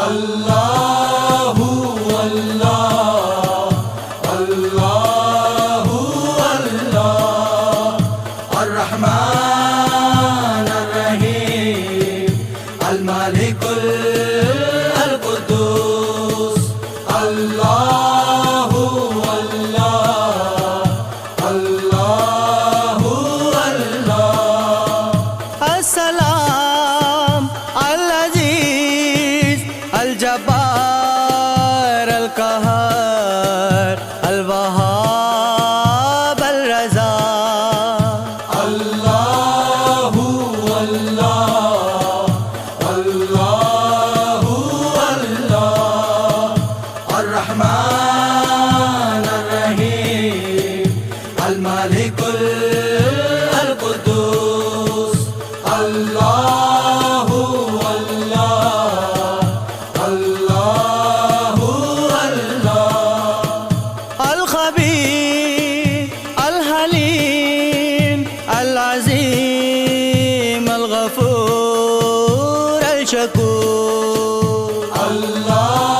अल्लाहु अल्लाह अल्लाहु अल्लाह अर्रहमान अर्रहीम अल-मालिकुल अल-कुद्दूस अल्लाहु अल्लाह अल्लाहु अल्लाह अस्सलाम अल-अज़ीज़ अल-जब्बार अल-क़हार अल-वहाब अल-रज़ा अल्लाहु अल्लाह अल्लाहु अल्लाह अर्रहमान अर्रहीम अल-मालिकुल अल-कुद्दूस अल्लाहु अल्लाह अल्लाहु अल्लाह अल-ख़बीर अल-हलीम अल-अज़ीम अल-गफ़ूर अल-शकूर अल्लाह